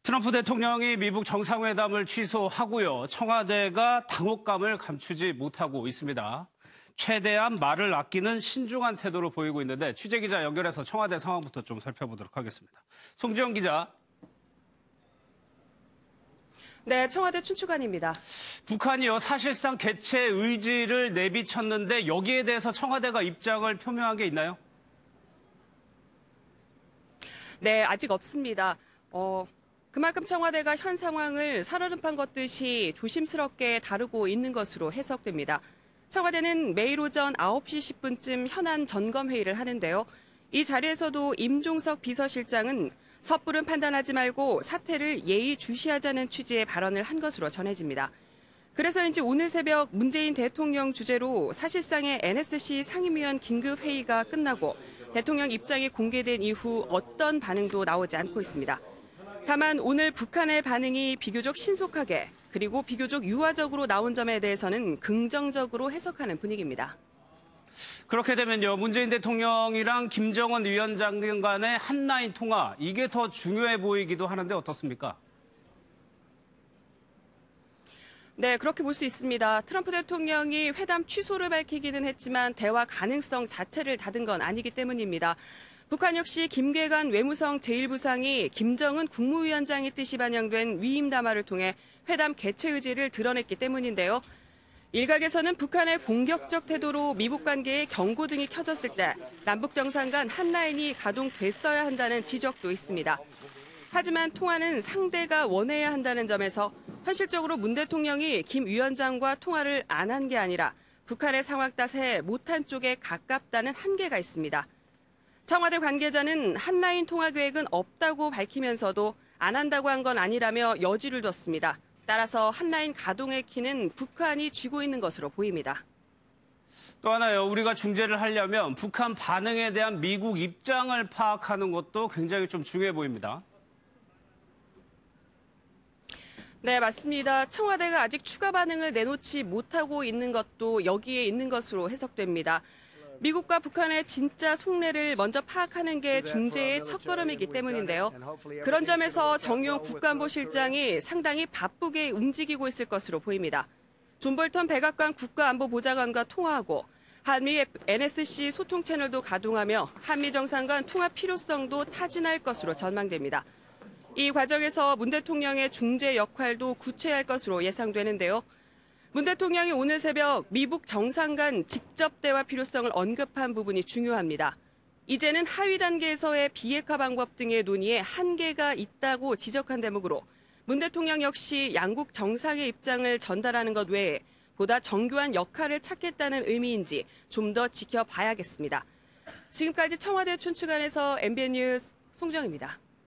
트럼프 대통령이 미국 정상회담을 취소하고요. 청와대가 당혹감을 감추지 못하고 있습니다. 최대한 말을 아끼는 신중한 태도를 보이고 있는데 취재기자 연결해서 청와대 상황부터 좀 살펴보도록 하겠습니다. 송지영 기자. 네, 청와대 춘추관입니다. 북한이요, 사실상 개최 의지를 내비쳤는데 여기에 대해서 청와대가 입장을 표명한 게 있나요? 네, 아직 없습니다. 그만큼 청와대가 현 상황을 살얼음판 걷듯이 조심스럽게 다루고 있는 것으로 해석됩니다. 청와대는 매일 오전 9시 10분쯤 현안 점검 회의를 하는데요. 이 자리에서도 임종석 비서실장은 섣부른 판단하지 말고 사태를 예의주시하자는 취지의 발언을 한 것으로 전해집니다. 그래서인지 오늘 새벽 문재인 대통령 주재로 사실상의 NSC 상임위원 긴급회의가 끝나고 대통령 입장이 공개된 이후 어떤 반응도 나오지 않고 있습니다. 다만 오늘 북한의 반응이 비교적 신속하게 그리고 비교적 유화적으로 나온 점에 대해서는 긍정적으로 해석하는 분위기입니다. 그렇게 되면요, 문재인 대통령이랑 김정은 위원장 간의 한라인 통화, 이게 더 중요해 보이기도 하는데 어떻습니까? 네, 그렇게 볼 수 있습니다. 트럼프 대통령이 회담 취소를 밝히기는 했지만 대화 가능성 자체를 닫은 건 아니기 때문입니다. 북한 역시 김계관 외무성 제1부상이 김정은 국무위원장의 뜻이 반영된 위임 담화를 통해 회담 개최 의지를 드러냈기 때문인데요. 일각에서는 북한의 공격적 태도로 미북 관계에 경고등이 켜졌을 때 남북 정상 간 한라인이 가동됐어야 한다는 지적도 있습니다. 하지만 통화는 상대가 원해야 한다는 점에서 현실적으로 문 대통령이 김 위원장과 통화를 안 한 게 아니라 북한의 상황 탓에 못한 쪽에 가깝다는 한계가 있습니다. 청와대 관계자는 한라인 통화 계획은 없다고 밝히면서도 안 한다고 한 건 아니라며 여지를 뒀습니다. 따라서 한라인 가동의 키는 북한이 쥐고 있는 것으로 보입니다. 또 하나요, 우리가 중재를 하려면 북한 반응에 대한 미국 입장을 파악하는 것도 굉장히 좀 중요해 보입니다. 네, 맞습니다. 청와대가 아직 추가 반응을 내놓지 못하고 있는 것도 여기에 있는 것으로 해석됩니다. 미국과 북한의 진짜 속내를 먼저 파악하는 게 중재의 첫걸음이기 때문인데요. 그런 점에서 정용 국가안보실장이 상당히 바쁘게 움직이고 있을 것으로 보입니다. 존 볼턴 백악관 국가안보보좌관과 통화하고 한미 NSC 소통 채널도 가동하며 한미 정상 간 통화 필요성도 타진할 것으로 전망됩니다. 이 과정에서 문 대통령의 중재 역할도 구체할 것으로 예상되는데요. 문 대통령이 오늘 새벽 미북 정상 간 직접 대화 필요성을 언급한 부분이 중요합니다. 이제는 하위 단계에서의 비핵화 방법 등의 논의에 한계가 있다고 지적한 대목으로 문 대통령 역시 양국 정상의 입장을 전달하는 것 외에 보다 정교한 역할을 찾겠다는 의미인지 좀 더 지켜봐야겠습니다. 지금까지 청와대 춘추관에서 MBN 뉴스 송정입니다.